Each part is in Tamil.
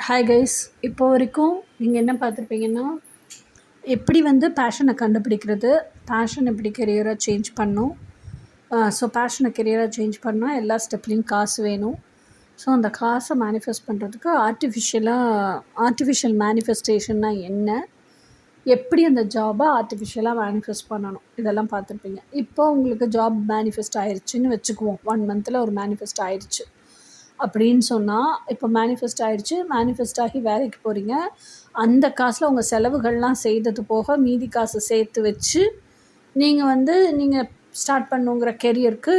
ஹாய் கைஸ், இப்போ வரைக்கும் நீங்கள் என்ன பார்த்துருப்பீங்கன்னா, எப்படி வந்து பேஷனை கண்டுபிடிக்கிறது, பேஷன் எப்படி கெரியராக சேஞ்ச் பண்ணும். ஸோ பேஷனை கெரியராக சேஞ்ச் பண்ணால் எல்லா ஸ்டெப்லேயும் காசு வேணும். ஸோ அந்த காசை மேனிஃபெஸ்ட் பண்ணுறதுக்கு ஆர்டிஃபிஷியல் மேனிஃபெஸ்டேஷன்னா என்ன, எப்படி அந்த ஜாபை ஆர்டிஃபிஷியலாக மேனிஃபெஸ்ட் பண்ணணும், இதெல்லாம் பார்த்துருப்பீங்க. இப்போ உங்களுக்கு ஜாப் மேனிஃபெஸ்ட் ஆயிடுச்சுன்னு வச்சுக்குவோம். 1 மந்தில் ஒரு மேனிஃபெஸ்ட் ஆயிடுச்சு அப்படின்னு சொன்னால், இப்போ மேனிஃபெஸ்ட் ஆகிடுச்சு, மேனிஃபெஸ்ட் ஆகி வேலைக்கு போகிறீங்க. அந்த காசில் உங்கள் செலவுகள்லாம் செய்தது போக மீதி காசு சேர்த்து வச்சு நீங்கள் ஸ்டார்ட் பண்ணுங்கிற கெரியருக்கு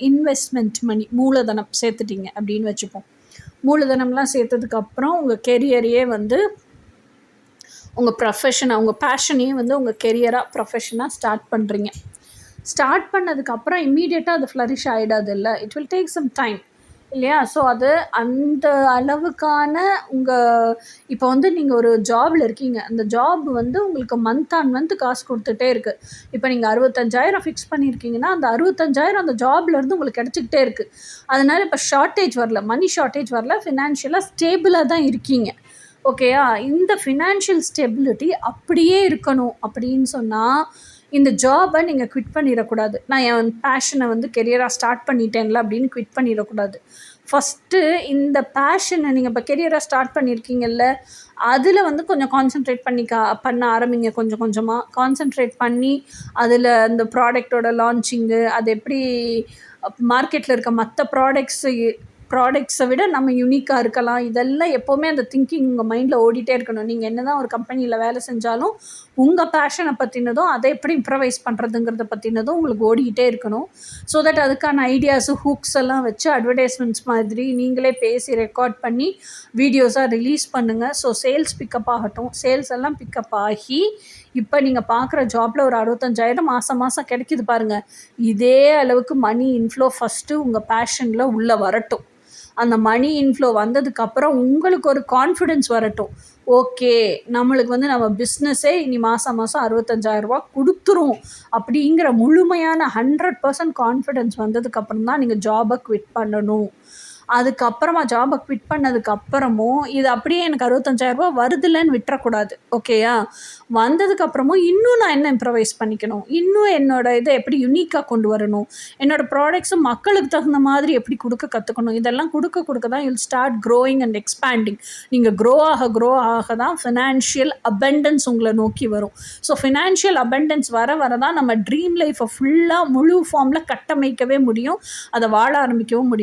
இன்வெஸ்ட்மெண்ட் மணி, மூலதனம் சேர்த்துட்டீங்க அப்படின்னு வச்சுப்போம். மூலதனம்லாம் சேர்த்ததுக்கப்புறம் உங்கள் கெரியரையே உங்கள் ப்ரொஃபஷனை, உங்கள் பேஷனையே உங்கள் கெரியராக ப்ரொஃபஷனாக ஸ்டார்ட் பண்ணுறீங்க. ஸ்டார்ட் பண்ணதுக்கப்புறம் இம்மீடியட்டாக அது ஃப்ளரிஷ் ஆகிடாது இல்லை, it will take some time இல்லையா? ஸோ அது அந்த அளவுக்கான இப்போ நீங்கள் ஒரு ஜாபில் இருக்கீங்க. அந்த ஜாப் உங்களுக்கு மந்த் ஆன் மந்த் காசு கொடுத்துட்டே இருக்குது. இப்போ நீங்கள் 65,000 ஃபிக்ஸ் பண்ணியிருக்கீங்கன்னா, அந்த 65,000 அந்த ஜாப்லேருந்து உங்களுக்கு கிடச்சிக்கிட்டே இருக்குது. அதனால் இப்போ ஷார்ட்டேஜ் வரல, மணி ஷார்ட்டேஜ் வரல, ஃபினான்ஷியலாக ஸ்டேபிளாக தான் இருக்கீங்க. ஓகேயா? இந்த ஃபினான்ஷியல் ஸ்டெபிலிட்டி அப்படியே இருக்கணும் அப்படின்னு சொன்னால், இந்த ஜாபை நீங்கள் குவிட் பண்ணிடக்கூடாது. நான் என் பேஷனை கெரியராக ஸ்டார்ட் பண்ணிட்டேன்ல அப்படின்னு குவிட் பண்ணிடக்கூடாது. ஃபஸ்ட்டு இந்த பேஷனை நீங்கள் இப்போ கெரியராக ஸ்டார்ட் பண்ணியிருக்கீங்கல்ல, அதில் கொஞ்சம் கான்சென்ட்ரேட் பண்ண ஆரம்பிங்க. கொஞ்சம் கொஞ்சமாக கான்சென்ட்ரேட் பண்ணி அதில் அந்த ப்ராடக்டோட லான்ச்சிங்கு, அது எப்படி மார்க்கெட்டில் இருக்க மற்ற ப்ராடக்ட்ஸை விட நம்ம யூனிக்காக இருக்கலாம், இதெல்லாம் எப்போவுமே அந்த திங்கிங் உங்கள் மைண்டில் ஓடிட்டே இருக்கணும். நீங்கள் என்ன தான் ஒரு கம்பெனியில் வேலை செஞ்சாலும் உங்கள் பேஷனை பற்றினதும், அதை எப்படி இம்ப்ரவைஸ் பண்ணுறதுங்கிறத பற்றினதும் உங்களுக்கு ஓடிக்கிட்டே இருக்கணும். ஸோ தட் அதுக்கான ஐடியாஸு, ஹூக்ஸ் எல்லாம் வச்சு அட்வர்டைஸ்மெண்ட்ஸ் மாதிரி நீங்களே பேசி ரெக்கார்ட் பண்ணி வீடியோஸாக ரிலீஸ் பண்ணுங்கள். ஸோ சேல்ஸ் பிக்கப் ஆகட்டும். சேல்ஸ் எல்லாம் பிக்கப் ஆகி இப்போ நீங்கள் பார்க்குற ஜாபில் ஒரு 65,000 மாதம் கிடைக்கிது பாருங்கள். இதே அளவுக்கு மணி இன்ஃப்ளோ ஃபஸ்ட்டு உங்கள் பேஷனில் உள்ளே வரட்டும். அந்த மணி இன்ஃப்ளோ வந்ததுக்கப்புறம் உங்களுக்கு ஒரு கான்ஃபிடென்ஸ் வரட்டும். ஓகே, நம்மளுக்கு நம்ம பிஸ்னஸே இனி மாதம் 65,000 ரூபா கொடுத்துரும் அப்படிங்கிற முழுமையான 100% கான்ஃபிடென்ஸ் வந்ததுக்கப்புறம் தான் நீங்கள் ஜாபை குவிட் பண்ணணும். அதுக்கப்புறமா ஜாபை குவிட் பண்ணதுக்கப்புறமும் இது அப்படியே எனக்கு 65,000 ரூபா வருதில்லைன்னு விட்டுறக்கூடாது. ஓகேயா? வந்ததுக்கப்புறமும் இன்னும் நான் என்ன இம்ப்ரவைஸ் பண்ணிக்கணும், இன்னும் என்னோடய இதை எப்படி யுனிக்காக கொண்டு வரணும், என்னோடய ப்ராடக்ட்ஸும் மக்களுக்கு தகுந்த மாதிரி எப்படி கொடுக்க கற்றுக்கணும், இதெல்லாம் கொடுக்க தான் you'll start growing and expanding. நீங்கள் க்ரோ ஆக தான் ஃபினான்ஷியல் அபண்டன்ஸ் உங்களை நோக்கி வரும். ஸோ ஃபினான்ஷியல் அபண்டன்ஸ் வர தான் நம்ம ட்ரீம் லைஃப்பை ஃபுல்லாக முழு ஃபார்மில் கட்டமைக்கவே முடியும், அதை வாழ ஆரம்பிக்கவும் முடியும்.